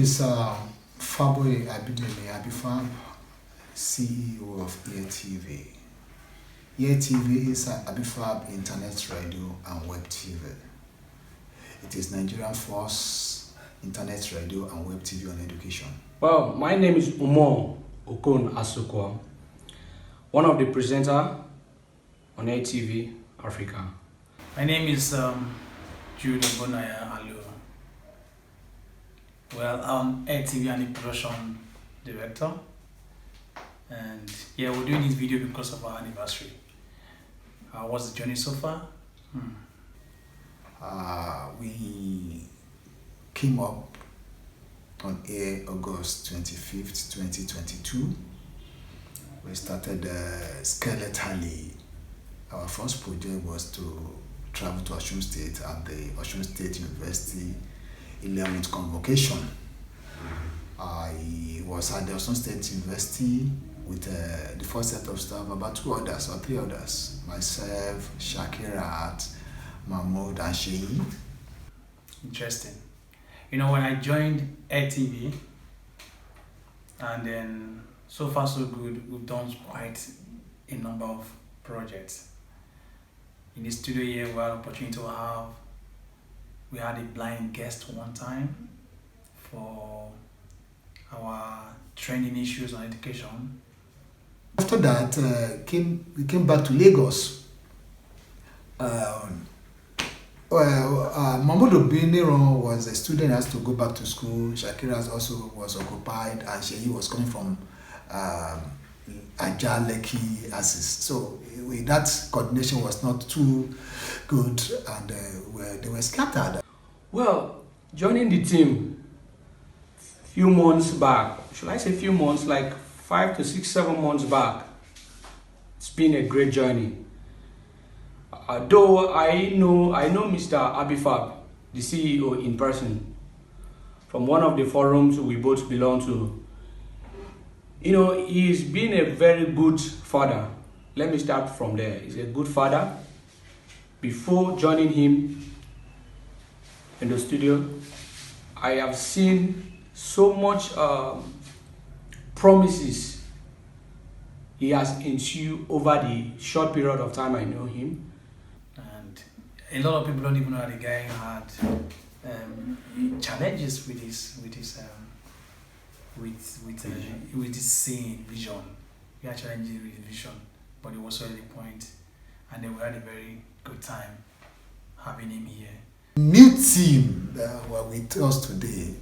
is Faboy Abifab, CEO of WebTV. WebTV is Abifab Internet Radio and WebTV. It is Nigerian first internet radio and web TV on education. Well, my name is Umar Okon Asokwa, one of the presenters on WebTV Africa. My name is Jude Bonaya Alu. Well, I'm WebTV and the production director, and yeah, we're doing this video because of our anniversary. What's the journey so far? We came up on air August 25th, 2022. We started skeletally. Our first project was to travel to Osun State at the Osun State University 11th convocation. I was at the Osun State University with the first set of staff, about 2 others or 3 others. Myself, Shakirat, Mahmoud, and Sheyi. Interesting. You know, when I joined WebTV, and then so far so good, we've done quite a number of projects. In the studio here, we had an opportunity to we had a blind guest one time for our training issues on education. After that, we came back to Lagos. Mahmoud Obiniro was a student, has to go back to school. Shakira also was occupied, and Sheyi was coming from Ajaleki Assis. So that coordination was not too good, and they were scattered. Well, joining the team few months back, should I say few months, like 5 to 6, 7 months back, it's been a great journey. Though I know Mr. Abifab, the CEO, in person, from one of the forums we both belong to. You know, he's been a very good father. Let me start from there. He's a good father. Before joining him in the studio, I have seen so much promises he has ensued over the short period of time I know him. And a lot of people don't even know that the guy had challenges with his saying vision. He had challenges with his vision, but it was at the point, and then we had a very good time having him here. New team that were with us today,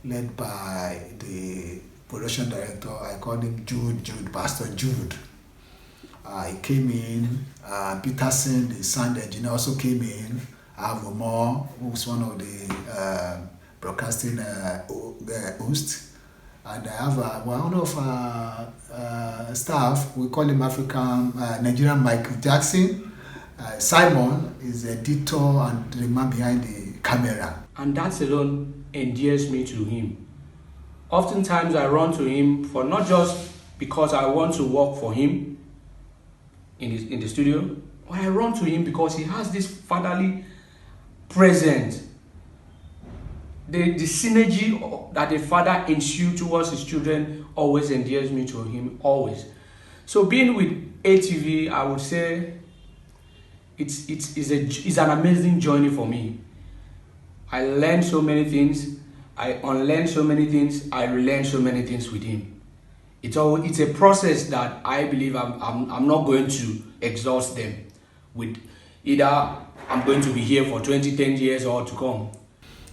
led by the production director. I called him Pastor Jude. He came in. Peterson, the sound engineer, also came in. Avomor, who was one of the broadcasting hosts. And I have one of our staff, we call him Nigerian Michael Jackson. Simon is the editor and the man behind the camera. And that alone endears me to him. Oftentimes I run to him for not just because I want to work for him in the studio, but I run to him because he has this fatherly presence. The synergy that a father ensues towards his children always endears me to him, always. So being with WebTV, I would say it's an amazing journey for me. I learned so many things, I unlearned so many things, I relearned so many things with him. It's a process that I believe I'm not going to exhaust them with. Either I'm going to be here for 20, 10 years or to come.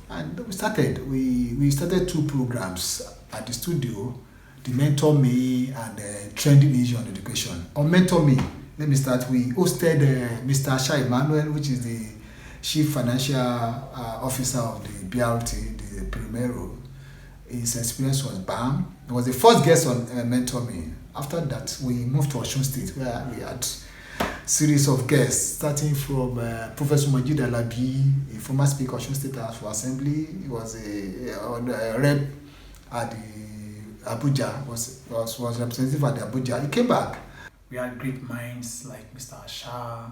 And we started 2 programs at the studio, the Mentor Me and Trending Issue on Education. On Mentor Me, let me start. We hosted Mr. Shah Emmanuel, which is the Chief Financial Officer of the BRT, the Primero. His experience was BAM. He was the first guest on Mentor Me. After that, we moved to Osun State, where we had series of guests, starting from Professor Majid Alabi, a former Speaker of Osun State House for Assembly. He was a rep at the Abuja, was representative at the Abuja. He came back. We had great minds like Mr. Shah,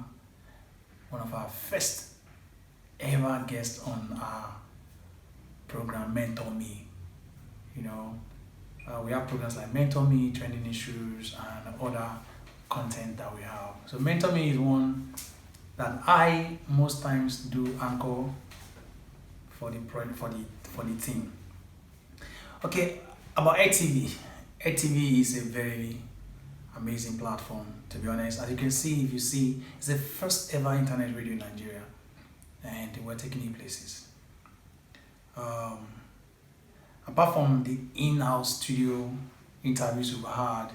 one of our first ever guests on our program Mentor Me. You know, we have programs like Mentor Me, Trending Issues, and other content that we have. So Mentor Me is one that I most times do anchor for the team. Okay, about EdTV. EdTV is a very amazing platform, to be honest. As you can see, if you see, it's the first ever internet radio in Nigeria, and we're taking it places. Apart from the in-house studio interviews we've had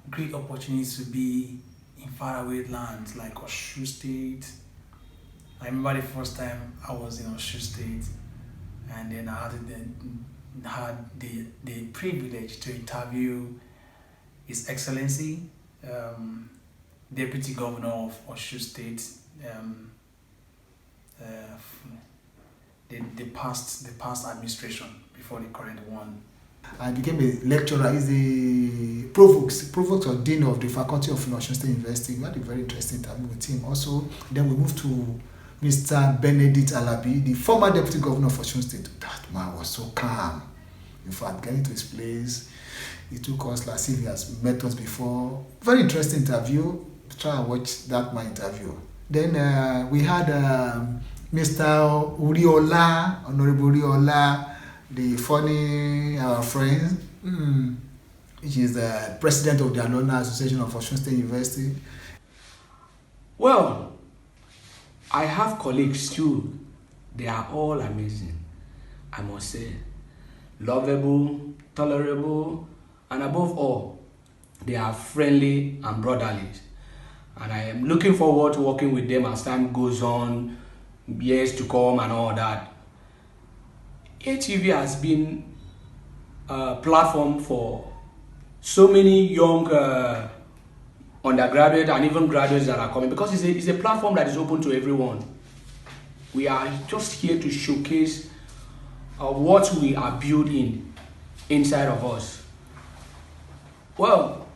great opportunities to be in faraway lands like Oshu State. I remember the first time I was in Oshu State, and then I had the privilege to interview His Excellency, Deputy Governor of Oshu State, the past administration before the current one. I became a lecturer. He's the provost or dean of the faculty of Osun State University. We had a very interesting interview with him. Also, then we moved to Mr. Benedict Alabi, the former deputy governor of Osun State. That man was so calm. In fact, getting to his place, he took us like if he has met us before. Very interesting interview. Try and watch that my interview. Then we had Mr. Uriola, Honorable Uriola, the funny friend, which is the president of the Alumni Association of Osun State University. Well, I have colleagues too. They are all amazing, I must say. Lovable, tolerable, and above all, they are friendly and brotherly. And I am looking forward to working with them as time goes on, years to come and all that. ATV has been a platform for so many young undergraduates and even graduates that are coming, because it's a platform that is open to everyone. We are just here to showcase what we are building inside of us. Well,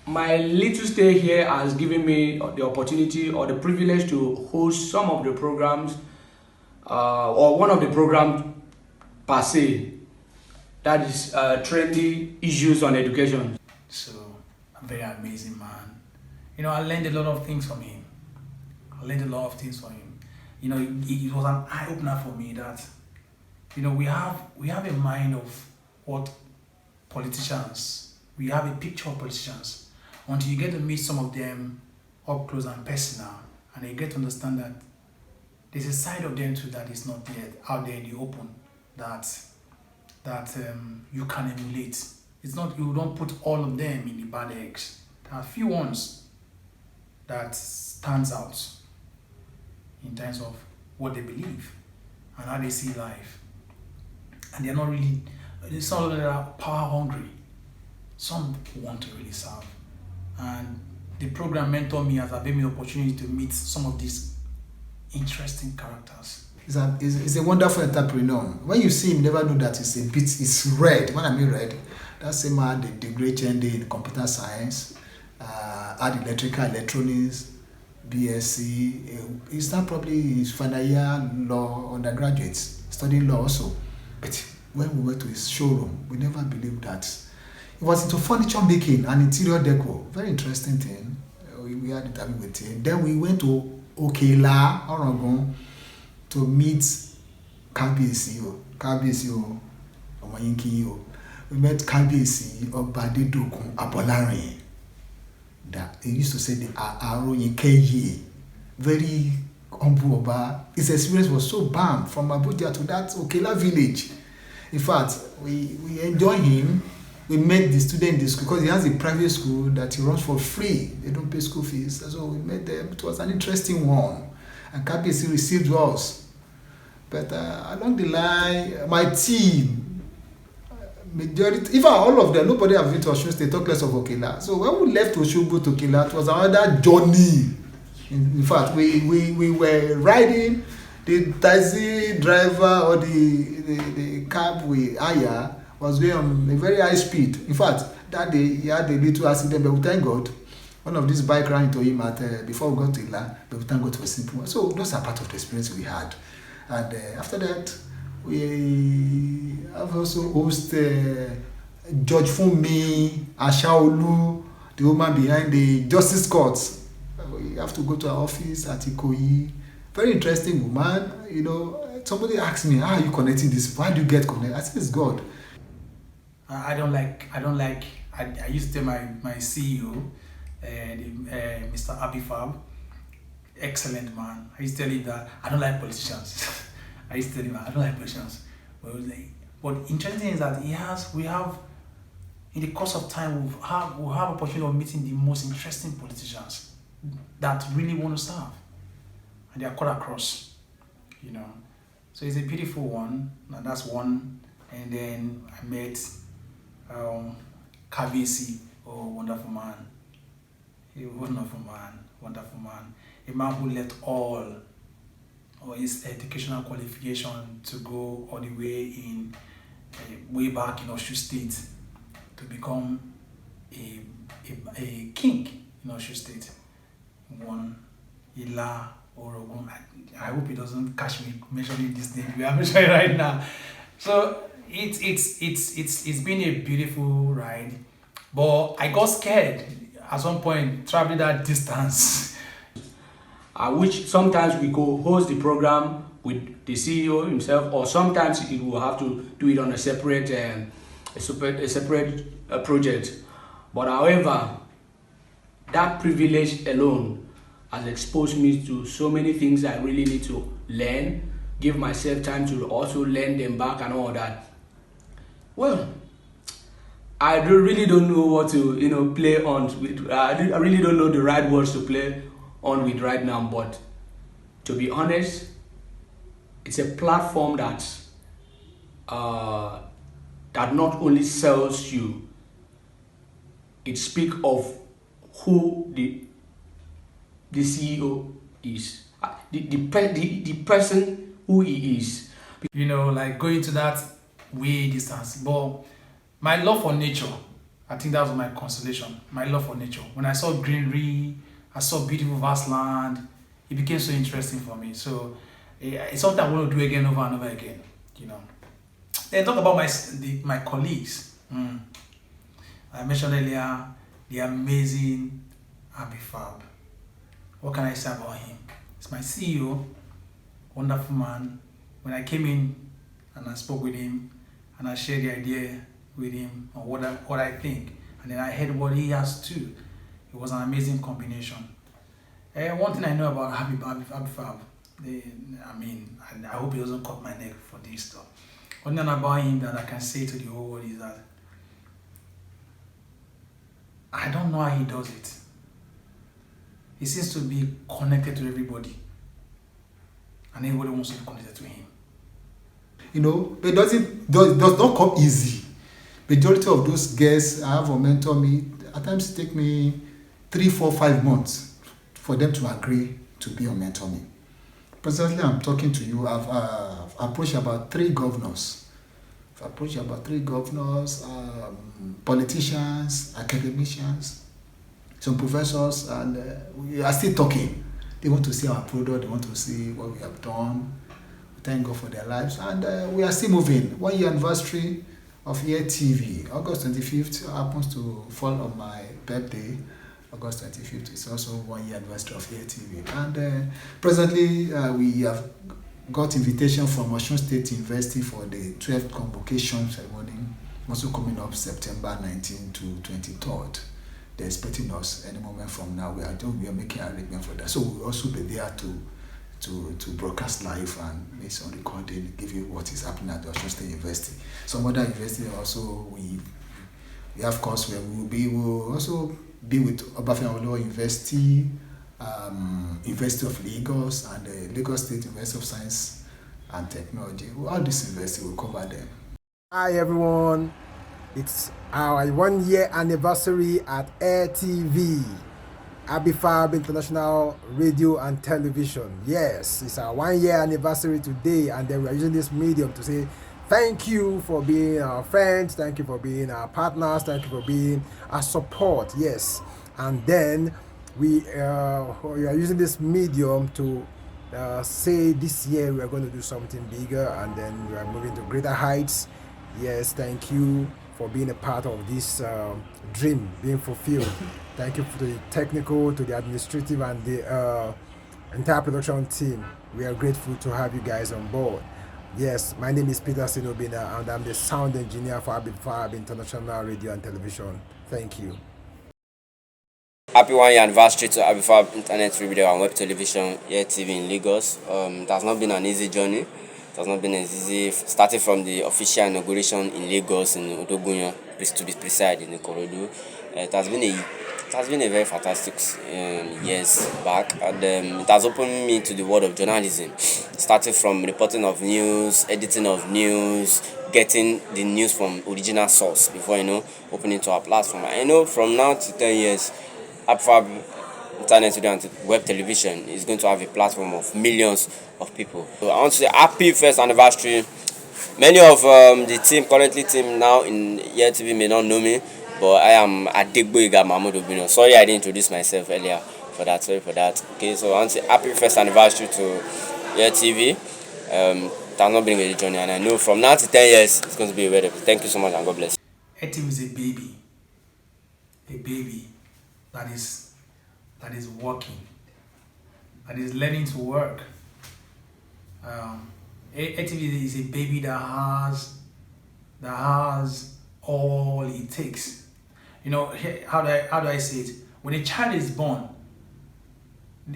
my little stay here has given me the opportunity or the privilege to host some of the programs, or one of the programs per se, that is trendy issues on education. So, a very amazing man. You know, I learned a lot of things from him. You know, it was an eye-opener for me that, you know, we have a mind of what politicians, we have a picture of politicians. Until you get to meet some of them up close and personal, and you get to understand that there's a side of them too that is not yet out there in the open, that you can emulate. It's not, you don't put all of them in the bad eggs. There are a few ones that stands out in terms of what they believe and how they see life. And they're not really, some of them are power hungry. Some want to really serve. And the program Mentor Me has given me the opportunity to meet some of these interesting characters. He's a wonderful entrepreneur. When you see him, you never know that it's red. When I mean red, that's the man, the degree HND in computer science, had electrical electronics, BSc. He's now probably his final year law undergraduate, studying law also. But when we went to his showroom, we never believed that. He was into furniture making and interior decor. Very interesting thing. We had an interview with him. Then we went to Okela, Oregon, to meet Kabiyesi Omoyinki. We met Kabiyesi Obadedokun Abolarin. That he used to say the Aroyinkeye. Very humble Oba. His experience was so bam from Abuja to that Okela village. In fact, we enjoy him. We met the student in the school because he has a private school that he runs for free. They don't pay school fees. So we met them. It was an interesting one. And Kabiyesi received us. But along the line, my team, majority, even all of them, nobody have been to Osun State, talk less of Okela. So when we left Osogbo to Okela, it was another journey. In fact, we were riding, the taxi driver or the cab we hire was going on a very high speed. In fact, that day he had a little accident, but we thank God. One of these bike ran into him before we got to Ila, but we thank God for a simple one. So those are part of the experience we had. And after that, We have also hosted Judge Funmi Ashaolu, the woman behind the Justice Court. We have to go to her office at Ikoyi. Very interesting woman. You know, somebody asked me, how are you connecting this? Why do you get connected? I said, it's God. I used to tell my CEO, Mr. Abifab, excellent man. I used to tell him that I don't like politicians. I used to tell him I don't like politicians. But interesting is that we have, in the course of time, we'll have opportunity of meeting the most interesting politicians that really want to serve, and they are cut across, you know. So it's a beautiful one, and that's one. And then I met Kavisi, wonderful man, a wonderful man, a man who left all his educational qualification to go all the way way back in Oshu State to become a king in Oshu State. One Ila Orogun. I hope he doesn't catch me mentioning this name. We are mentioning right now. So it's been a beautiful ride, but I got scared at some point traveling that distance. Which sometimes we go host the program with the CEO himself, or sometimes he will have to do it on a separate project. But however, that privilege alone has exposed me to so many things I really need to learn, give myself time to also learn them back and all that. Well, I really don't know what to play on with. I really don't know the right words to play on with right now, but to be honest, it's a platform that not only sells you, it speaks of who the CEO is, the person who he is. You know, like going to that way distance. But my love for nature, I think that was my consolation. My love for nature. When I saw greenery, I saw beautiful vast land, it became so interesting for me. So it's something I want to do again, over and over again. You know. Then talk about my colleagues. I mentioned earlier the amazing Abifab. What can I say about him? He's my CEO, wonderful man. When I came in and I spoke with him and I shared the idea with him on what I think, and then I heard what he has too. It was an amazing combination. One thing I know about Abifab, I hope he doesn't cut my neck for this stuff. One thing about him that I can say to the whole world is that I don't know how he does it. He seems to be connected to everybody, and everybody wants to be connected to him. You know, it does not come easy. Majority of those guests I have or mentor me, at times it take me 3, 4, 5 months for them to agree to be or mentor me. Presently, I'm talking to you. I've approached about 3 governors. Politicians, academicians, some professors, and we are still talking. They want to see our product. They want to see what we have done. Thank God for their lives, and we are still moving. 1 year anniversary of WebTV, August 25th, happens to fall on my birthday. August 25th is also 1 year anniversary of WebTV, and presently we have got invitation from Osun State University for the 12th convocation ceremony, also coming up September 19 to 23rd. They're expecting us any moment from now. We are making arrangement for that, so we'll also be there to broadcast live and make some recording, give you what is happening at the Osun State University. Some other universities also we have course where we will also be with Abifab University, University of Lagos, and the Lagos State University of Science and Technology. All these universities will cover them. Hi everyone, it's our 1 year anniversary at WebTV, Abifab International Radio and Television. Yes, it's our 1 year anniversary today, and then we are using this medium to say thank you for being our friends, thank you for being our partners, thank you for being our support. Yes, and then we are using this medium to say this year we are going to do something bigger, and then we are moving to greater heights. Yes, thank you for being a part of this dream being fulfilled. Thank you for the technical, to the administrative, and the entire production team. We are grateful to have you guys on board. Yes, my name is Peter Sinobina, and I'm the sound engineer for Abifab International Radio and Television. Thank you. Happy 1 year anniversary to Abifab Internet Radio and Web Television WebTV in Lagos. It has not been an easy journey. It has not been as easy starting from the official inauguration in Lagos in Odogunyan, to be precise, in Ikorodu. It has been a very fantastic years back, and it has opened me to the world of journalism, starting from reporting of news, editing of news, getting the news from original source before opening to our platform. I know from now to 10 years, Abifab Internet Radio and Web Television is going to have a platform of millions of people. So I want to say happy first anniversary. Many of the currently now in Year TV may not know me, but I am Adegboyega Mahmoud Obino. Sorry I didn't introduce myself earlier sorry for that. Okay, so I want to say happy first anniversary to Year TV. It has not been a journey, and I know from now to 10 years it's going to be a better. Thank you so much, and God bless. WebTV is a baby that is working, that is learning to work. WebTV is a baby that has all it takes. How do I say it? When a child is born,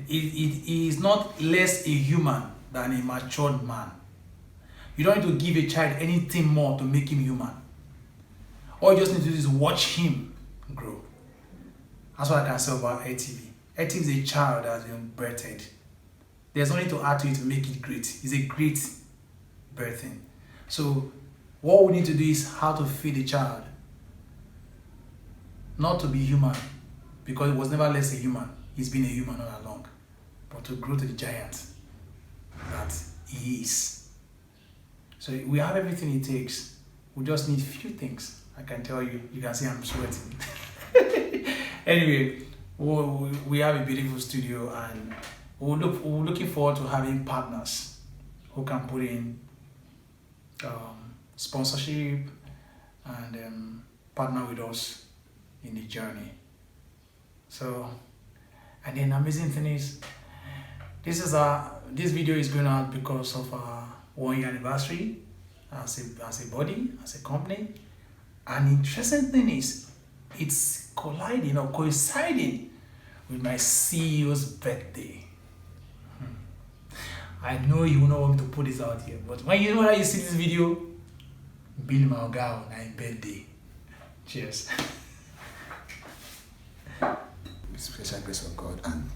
he is not less a human than a matured man. You don't need to give a child anything more to make him human. All you just need to do is watch him grow. That's what I can say about WebTV. WebTV is a child that has been birthed. There's nothing to add to it to make it great. It's a great birthing. So what we need to do is how to feed the child. Not to be human, because it was never less a human. He's been a human all along. But to grow to the giant that he is. So we have everything it takes. We just need few things. I can tell you. You can see I'm sweating. Anyway, we have a beautiful studio, and we're looking forward to having partners who can put in sponsorship and partner with us in the journey. So, and then amazing thing is, this video is going out because of our 1 year anniversary as a body, as a company. And interesting thing is, it's coinciding with my CEO's birthday. I know you will not want me to put this out here, but when you see this video, Bill Maugao, my birthday. Cheers. Special grace of God, and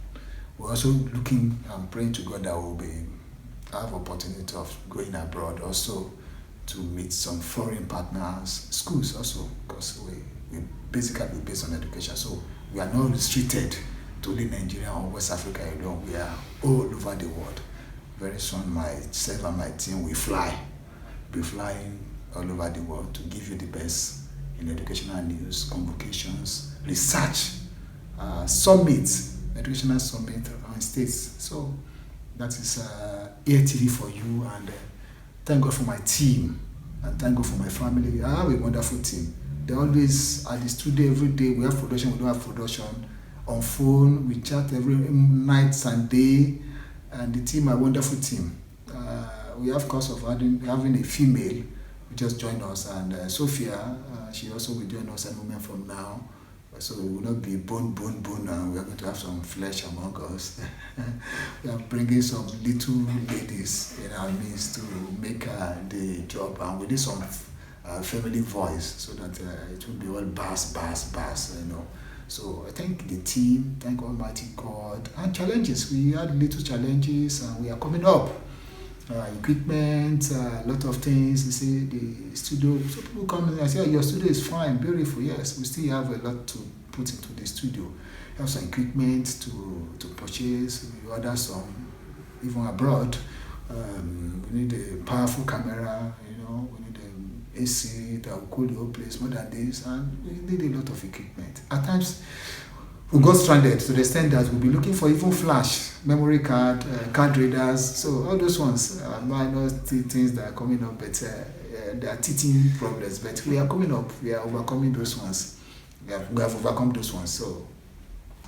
we're also looking and praying to God that we'll have opportunity of going abroad, also to meet some foreign partners, schools also, because we basically based on education, so we are not restricted to only Nigeria or West Africa alone. We are all over the world. Very soon myself and my team will be flying all over the world to give you the best in educational news, convocations, research, summits, educational summit on states. So that is ATV for you, and thank God for my team, and thank God for my family. I have a wonderful team. They always at the studio every day. We have production, we don't have production. On phone, we chat every night and day, and the team are a wonderful team. We have cause of having a female who just joined us, and Sophia, she also will join us a moment from now. So we will not be bone, and we are going to have some flesh among us. We are bringing some little ladies in our midst to make the job, and we need some family voice so that it will be all bass, So I thank the team, thank Almighty God, and challenges. We had little challenges, and we are coming up. Equipment, a lot of things. You see the studio. So people come and say, "Your studio is fine, beautiful." Yes, we still have a lot to put into the studio. We have some equipment to purchase. We order some even abroad. We need a powerful camera. We need an AC that will cool the whole place more than this, and we need a lot of equipment. At times, we got stranded to the extent that we'll be looking for even flash, memory card, card readers. So all those ones are minor things that are coming up, but they are teething problems. But we are coming up. We are overcoming those ones. We have overcome those ones. So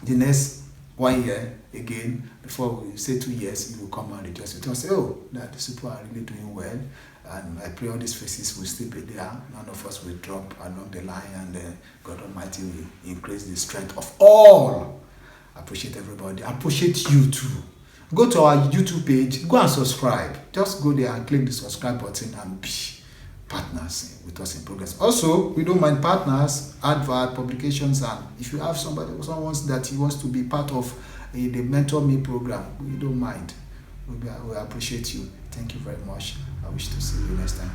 the next 1 year again, before we say 2 years, you will come and rejoice with us. Say, oh, that these people are really doing well. And I pray all these faces will still be there. None of us will drop along the line, and God Almighty will increase the strength of all. I appreciate everybody. I appreciate you too. Go to our YouTube page, go and subscribe. Just go there and click the subscribe button and be partners with us in progress. Also, we don't mind partners, advert, publications, and if you have someone that he wants to be part of the Mentor Me program, we don't mind. We appreciate you. Thank you very much. I wish to see you next time.